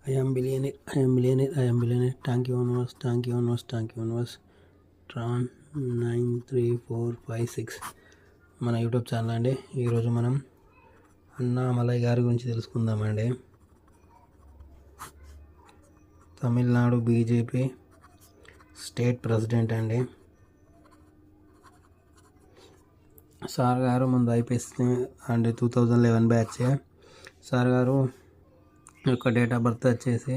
I am billionaire, I am billionaire, I am billionaire. Thank you universe, thank you universe, thank you universe. Tron 93456 మన YouTube channel అండి. ఈరోజు మనం అన్నామలై గారి గురించి తెలుసుకుందామండి. తమిళనాడు బీజేపీ స్టేట్ ప్రెసిడెంట్ అండి. సార్ గారు ముందు ఐపీఎస్ అండి 2011 బ్యాచ్. సార్ గారు యొక్క డేట్ ఆఫ్ బర్త్ వచ్చేసి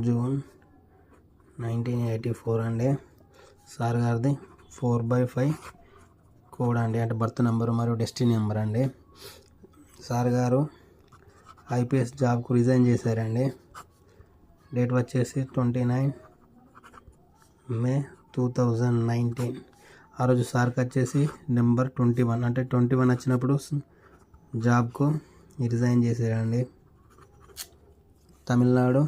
జూన్ 1984 అండి. సార్ గారిది 4/5 కోడ్ అండి, అంటే బర్త్ నెంబర్ మరియు డెస్టినీ నెంబర్ అండి. సార్ గారు ఐపీఎస్ జాబ్కు రిజైన్ చేశారండి. డేట్ వచ్చేసి 29 మే 2019. ఆ రోజు సార్కి వచ్చేసి నెంబర్ 21, అంటే 21 వచ్చినప్పుడు జాబ్కు రిజైన్ చేశారండి. తమిళనాడు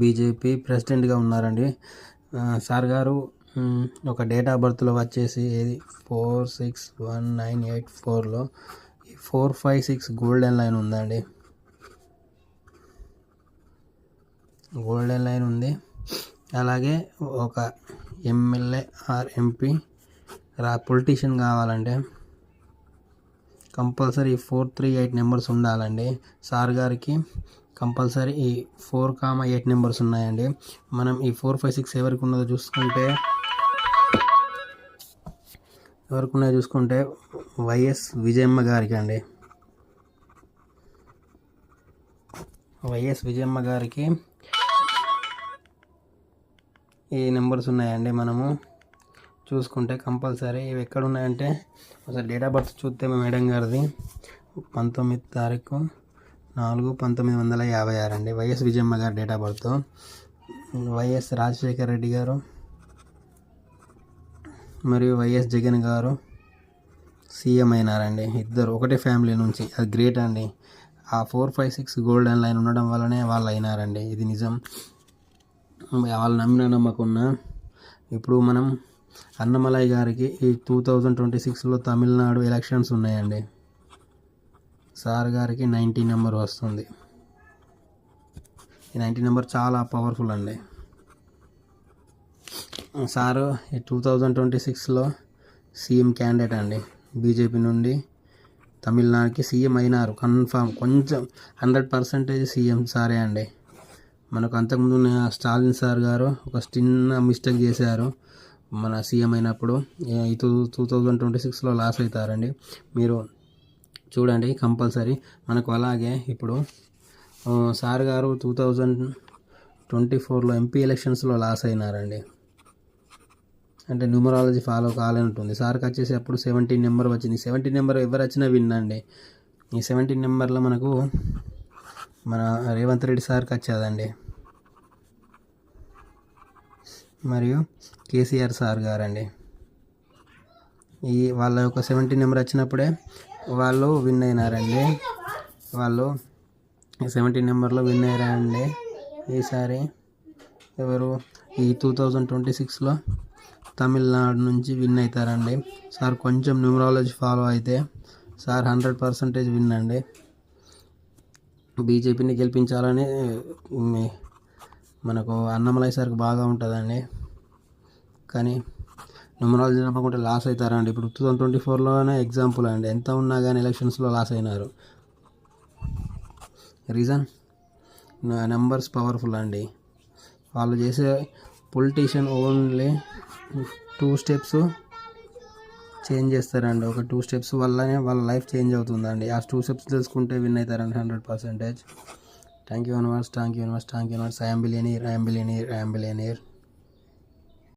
బీజేపీ ప్రెసిడెంట్గా ఉన్నారండి. సార్ గారు ఒక డేట్ ఆఫ్ బర్త్లో వచ్చేసి 461984లో 456 గోల్డెన్ లైన్ ఉందండి. గోల్డెన్ లైన్ ఉంది. అలాగే ఒక ఎమ్మెల్యే ఆర్ ఎంపీ పొలిటీషియన్ కావాలంటే కంపల్సరీ 438 నెంబర్స్ ఉండాలండి. సార్ గారికి కంపల్సరీ ఈ 4,8 నెంబర్స్ ఉన్నాయండి. మనం ఈ 456 ఎవరికి ఉన్నదో చూసుకుంటే వైఎస్ విజయమ్మ గారికి అండి. వైఎస్ విజయమ్మ గారికి ఈ నెంబర్స్ ఉన్నాయండి. మనము చూసుకుంటే కంపల్సరీ ఇవి ఎక్కడ ఉన్నాయంటే ఒకసారి డేట్ ఆఫ్ బర్త్ చూస్తే మేడం గారిది 19 తారీఖు 4/1956 అండి. వైఎస్ విజయమ్మ గారి date of birth. YS Rajasekhara Reddy గారు మరియు వైఎస్ జగన్ గారు సీఎం అయినారండి. ఇద్దరు ఒకటే ఫ్యామిలీ నుంచి. అది గ్రేట్ అండి. ఆ 456 గోల్డెన్ లైన్ ఉండడం వల్లనే వాళ్ళు అయినారండి. ఇది నిజం. వాళ్ళు నమ్మకున్నా ఇప్పుడు మనం అన్నమలై గారికి ఈ 2026లో తమిళనాడు ఎలక్షన్స్ ఉన్నాయండి. సార్ గారికి 90 నెంబర్ వస్తుంది. ఈ 90 నెంబర్ చాలా పవర్ఫుల్ అండి. సారు ఈ 2026లో సీఎం క్యాండిడేట్ అండి. బీజేపీ నుండి తమిళనాడుకి సీఎం అయినారు కన్ఫామ్. కొంచెం 100% సీఎం సారే అండి. మనకు అంతకుముందు స్టాలిన్ సార్ గారు ఒక చిన్న మిస్టేక్ చేశారు మన సీఎం అయినప్పుడు. ఈ 2026లో లాస్ అవుతారండి. మీరు చూడండి కంపల్సరీ. మనకు అలాగే ఇప్పుడు సార్ గారు 2024లో ఎంపీ ఎలక్షన్స్లో లాస్ అయినారండి. అంటే న్యూమరాలజీ ఫాలో కాలే ఉంటుంది. సార్కి వచ్చేసి అప్పుడు 17 నెంబర్ వచ్చింది. 17 నెంబర్ ఎవరు వచ్చినా విన్నండి. ఈ 17 నెంబర్లో మనకు మన రేవంత్ రెడ్డి సార్కి వచ్చేదండి. మరియు కేసీఆర్ సార్ గారండి. ఈ వాళ్ళ యొక్క 17 నెంబర్ వచ్చినప్పుడే వాళ్ళు విన్ అయినారండి. వాళ్ళు 17 నెంబర్లో విన్ అయ్యారండి. ఈసారి ఎవరు ఈ 2026లో తమిళనాడు నుంచి విన్ అవుతారండి. సార్ కొంచెం న్యూమరాలజీ ఫాలో అయితే సార్ 100% విన్ అండి. బీజేపీని గెలిపించాలని మనకు అన్నమలై సార్కి బాగా ఉంటుందండి. కానీ న్యూమరాలజీ నమ్మకుంటే లాస్ అవుతారండి. ఇప్పుడు 2024లోనే ఎగ్జాంపుల్ అండి. ఎంత ఉన్నా కానీ ఎలక్షన్స్లో లాస్ అయినారు. రీజన్ నెంబర్స్ పవర్ఫుల్ అండి. వాళ్ళు చేసే పొలిటీషియన్ ఓన్లీ 2 స్టెప్స్ చేంజ్ చేస్తారండి. ఒక 2 స్టెప్స్ వల్లనే వాళ్ళ లైఫ్ చేంజ్ అవుతుందండి. ఆ 2 స్టెప్స్ తెలుసుకుంటే విన్ అవుతారండి 100%. Thank you universe, thank you universe, thank you universe. I am billionaire, I am billionaire, I am billionaire.